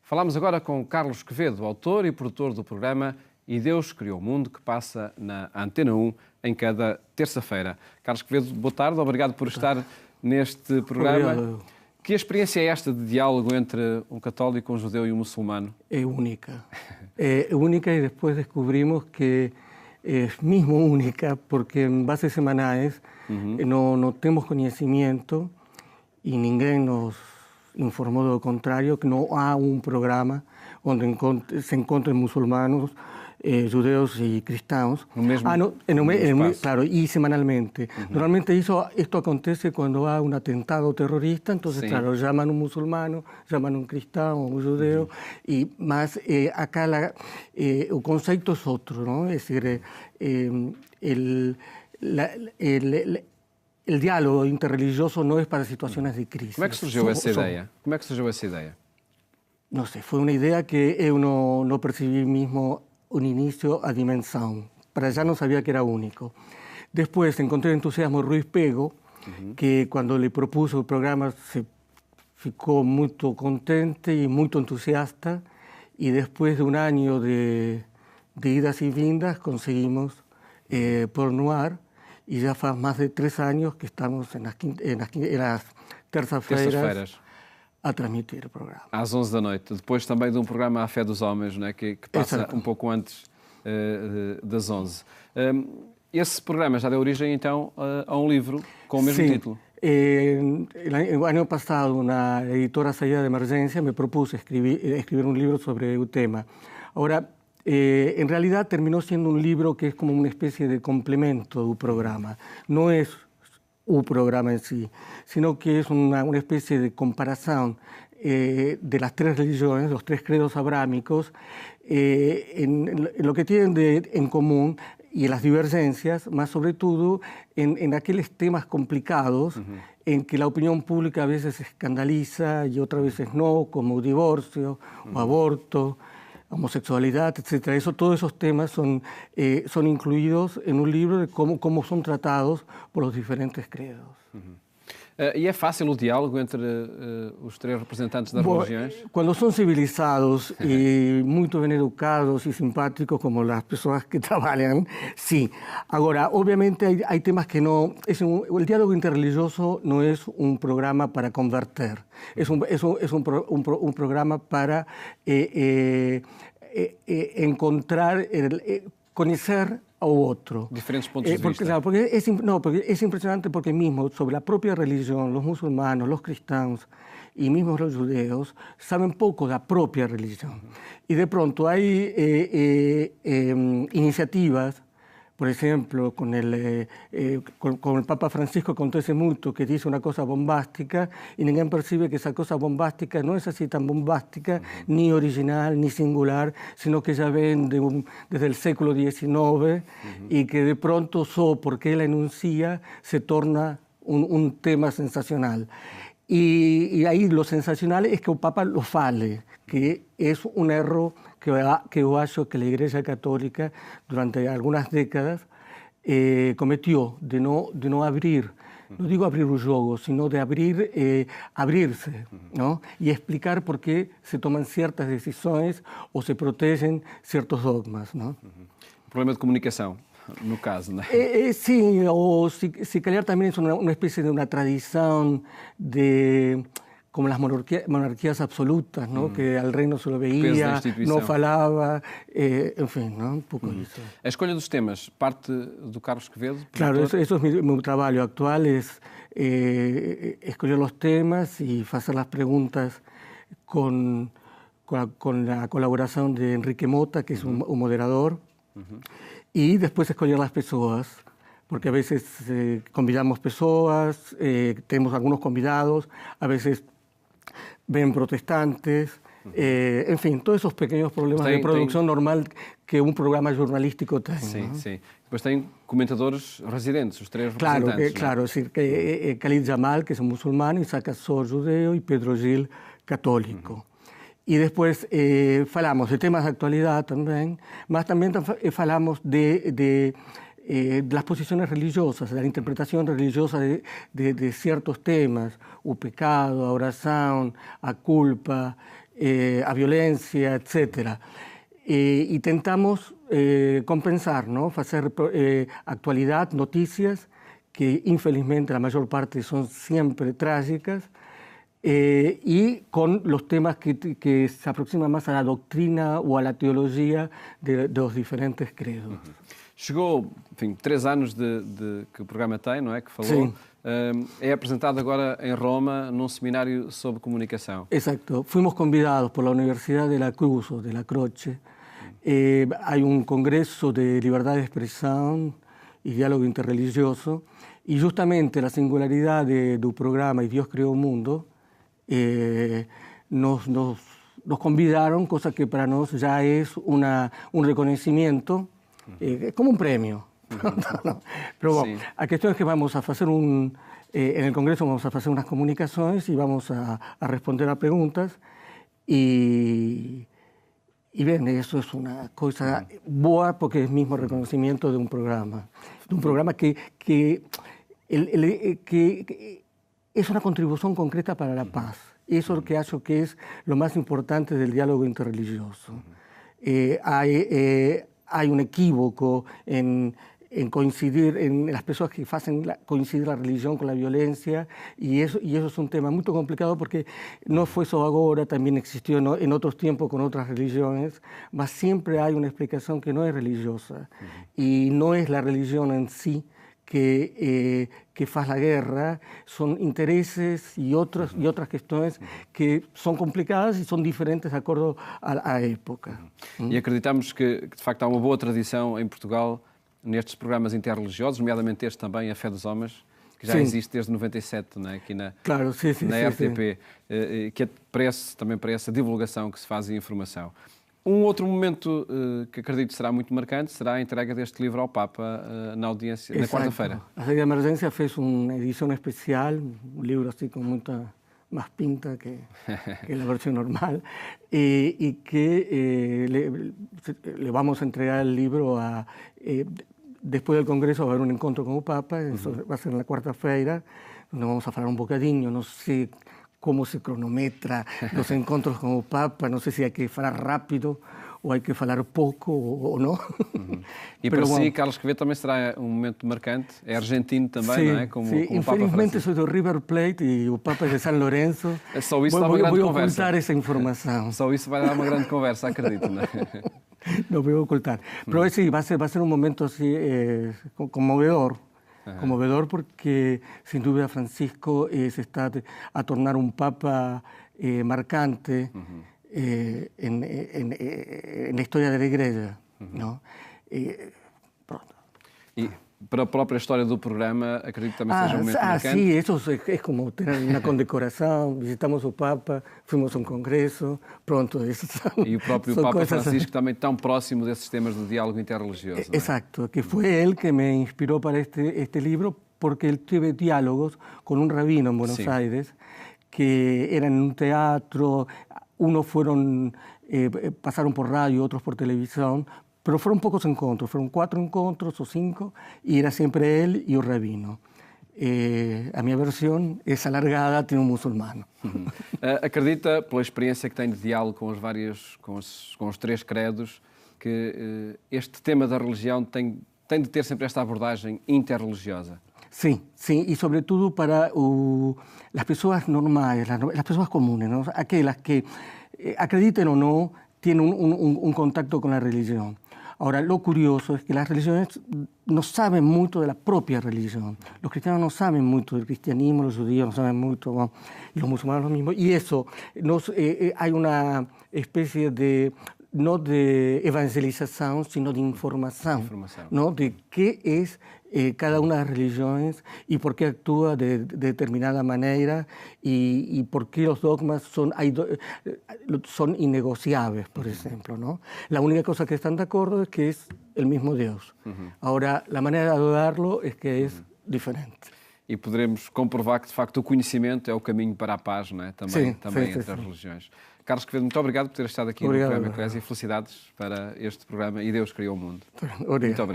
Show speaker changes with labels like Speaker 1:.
Speaker 1: Falamos agora com Carlos Quevedo, autor e produtor do programa E Deus Criou o Mundo, que passa na Antena 1 em cada terça-feira. Carlos Quevedo, boa tarde, obrigado por estar neste programa.
Speaker 2: Obrigado.
Speaker 1: Que experiência é esta de diálogo entre um católico, um judeu e um muçulmano?
Speaker 2: Es única. Es única y después descubrimos que es mismo única porque en bases semanales no tenemos conocimiento y ninguém nos informó de lo contrario, que no hay un programa donde se encuentren musulmanos, judeos y cristianos. Claro, y semanalmente. Normalmente esto acontece cuando hay un atentado terrorista, entonces, claro, llaman a un musulmano, llaman a un cristiano, un judeo, y más acá el concepto es otro, ¿no? Es decir, el diálogo interreligioso no es para situaciones de crisis.
Speaker 1: Como é que surgiu essa ideia? Como é que surgiu essa ideia?
Speaker 2: No sé, fue una idea que yo no percibí mismo un inicio a dimensão. Para allá no sabía que era único. Después encontré entusiasmo Ruiz Pego, que cuando le propuso el programa se ficou muy contente y muy entusiasta, y después de un año de idas y vindas conseguimos por no ar, y ya hace más de 3 años que estamos en las terças-feiras a transmitir o programa.
Speaker 1: Às 11 da noite, depois também de um programa à Fé dos Homens, não é? que passa um pouco antes das 11. Esse programa já deu origem, então, a um livro com o mesmo título.
Speaker 2: El año pasado una editora salida de emergencia me propuso escribir un libro sobre el tema. Ahora, en realidad terminó siendo un libro que es como una especie de complemento del programa. No es un programa en sí, sino que es una especie de comparación de las 3 religiones, los 3 credos abrámicos, en lo que tienen en común y en las divergencias, más sobre todo en aquellos temas complicados en que la opinión pública a veces se escandaliza y otras veces no, como divorcio o aborto, homosexualidad, etc. Todos esos temas son incluidos en un libro de cómo son tratados por los diferentes credos.
Speaker 1: E é fácil o diálogo entre os 3 representantes das religiões?
Speaker 2: Cuando son civilizados y muy bien educados y simpáticos como las personas que trabajan, sí. Ahora, obviamente hay temas que no... el diálogo interreligioso no es un programa para convertir, es un programa para encontrar, conocer a otro.
Speaker 1: Diferentes puntos de vista.
Speaker 2: Claro, porque es impresionante porque mismo sobre la propia religión, los musulmanos, los cristianos y mismo los judeos saben poco de la propia religión. Y de pronto hay iniciativas, por ejemplo, con el Papa Francisco acontece mucho, que dice una cosa bombástica y ninguém percibe que esa cosa bombástica no es así tan bombástica, ni original, ni singular, sino que ya ven desde el século XIX y que de pronto, porque él enuncia, se torna un tema sensacional. Y ahí lo sensacional es que el Papa lo fale, que es un error que yo acho que la Iglesia Católica durante algunas décadas cometió de no abrir, no digo abrir un juego, sino de abrirse, ¿no? Y explicar por qué se toman ciertas decisiones o se protegen ciertos dogmas, ¿no?
Speaker 1: Problema de comunicação, no caso, não é?
Speaker 2: Sí, o si calhar también es una especie de una tradición de... como las monarquías absolutas, ¿no? Que al rey no se lo veía, no falaba, en fin, ¿no? Un poco eso.
Speaker 1: A escolha dos temas parte do Carlos Quevedo?
Speaker 2: Claro, eso es mi trabajo actual, es escoger los temas y hacer las preguntas con la colaboración de Enrique Mota, que es un moderador, y después escoger las personas, porque a veces convidamos personas, tenemos algunos convidados, a veces ven protestantes, en fin, todos esos pequeños problemas de producción normal que un programa jornalístico tiene.
Speaker 1: Sim,
Speaker 2: ¿no?
Speaker 1: sim. Depois tem comentadores residentes, os 3 representantes.
Speaker 2: Claro, es decir, que Khalid Jamal, que es un musulmán, Isaac Assor, judeo, y Pedro Gil, católico. Y después falamos de temas de actualidad también, más también falamos de las posiciones religiosas, de la interpretación religiosa de ciertos temas, o pecado, a oración, a culpa, a violencia, etc. Y tentamos compensar, ¿no? Hacer actualidad, noticias, que infelizmente la mayor parte son siempre trágicas, y con los temas que se aproximan más a la doctrina o a la teología de los diferentes credos.
Speaker 1: Chegou, enfim, 3 anos de que o programa tem, não é? Que falou.
Speaker 2: Sim.
Speaker 1: É apresentado agora em Roma num seminário sobre comunicação.
Speaker 2: Exacto. Fuimos convidados por la Universidad de la Cruz o de la Croce. Hay un congreso de libertad de expresión y diálogo interreligioso, y justamente la singularidad del programa Y Dios creó un mundo nos convidaron, cosa que para nosotros ya es un reconocimiento, como un premio. Pero bueno, la cuestión es que vamos a hacer en el Congreso vamos a hacer unas comunicaciones y vamos a responder a preguntas, y bien, eso es una cosa boa porque es mismo reconocimiento de un programa que es una contribución concreta para la paz. Eso es lo que acho que es lo más importante del diálogo interreligioso. Hay un equívoco en coincidir, en las personas que hacen coincidir la religión con la violencia, y eso es un tema muy complicado porque no fue eso ahora, también existió en otros tiempos con otras religiones, mas siempre hay una explicación que no es religiosa, y no es la religión en sí que hace la guerra, son intereses y otras cuestiones que son complicadas y son diferentes de acuerdo a la época.
Speaker 1: E acreditamos que, de facto, há uma boa tradição em Portugal nestes programas interreligiosos, nomeadamente este também, A Fé dos Homens, que já existe desde 97, não é? Aqui na RTP, que também para essa divulgação que se faz e informação. Um outro momento que acredito será muito marcante será a entrega deste livro ao Papa na audiência, na quarta-feira.
Speaker 2: A Sede de Emergência fez uma edição especial, um livro assim com muita más pinta que la versión normal, y que le vamos a entregar el libro después del Congreso. Va a haber un encuentro con el Papa, eso va a ser en la quarta-feira, donde vamos a hablar un bocadinho, no sé cómo se cronometra los encuentros con el Papa, no sé si hay que hablar rápido ou hay que falar pouco ou não.
Speaker 1: E para si, Carlos Quevedo, também será um momento marcante. É argentino também, não é? Como
Speaker 2: infelizmente sou do River Plate e o Papa é de San Lorenzo.
Speaker 1: Só isso dá uma grande conversa.
Speaker 2: Vou ocultar essa informação.
Speaker 1: Só isso vai dar uma grande conversa, acredito, não é?
Speaker 2: Não vou ocultar. Pero sí, va a ser un momento así conmovedor. Conmovedor porque, sin duda, Francisco se está a tornar un Papa marcante en la historia de la Iglesia, ¿no?
Speaker 1: Pronto. E para a própria história do programa, acredito que também seja um momento marcante.
Speaker 2: Sí, eso es como tener una condecoración. Visitamos o Papa, fuimos a un congreso, pronto.
Speaker 1: E o próprio Papa Francisco também tão próximo desses temas do diálogo interreligioso.
Speaker 2: Exacto, que fue él que me inspiró para este libro, porque él tuvo diálogos con un rabino en Buenos Aires, que eran en un teatro. Unos pasaron por radio, otros por televisión, pero fueron pocos encuentros, fueron 4 encuentros o 5, y era siempre él y un rabino. A minha versión es alargada, tiene un muçulmano.
Speaker 1: Acredita, pela experiência que tem de diálogo com os 3 credos, que este tema da religião tem de ter sempre esta abordagem interreligiosa?
Speaker 2: Sí, y sobre todo para las personas normales, las personas comunes, ¿no? Aquellas que, acrediten o no, tienen un contacto con la religión. Ahora, lo curioso es que las religiones no saben mucho de la propia religión. Los cristianos no saben mucho del cristianismo, los judíos no saben mucho, bueno, y los musulmanes lo mismo. Y eso, hay una especie de, no de evangelización, sino de información. ¿No? De qué es cada una de las religiones y por qué actúa de determinada manera y por qué los dogmas son innegociables, por ejemplo, ¿no? La única cosa que están de acuerdo es que es el mismo Dios. Ahora, la manera de adorarlo es que es diferente.
Speaker 1: E poderemos comprovar que, de facto, o conhecimento é o caminho para a paz, não é? Também entre as religiões. Carlos Quevedo, muito obrigado por ter estado aqui no programa Eclésia e felicidades para este programa E Deus Criou o Mundo.
Speaker 2: Muito
Speaker 1: obrigado.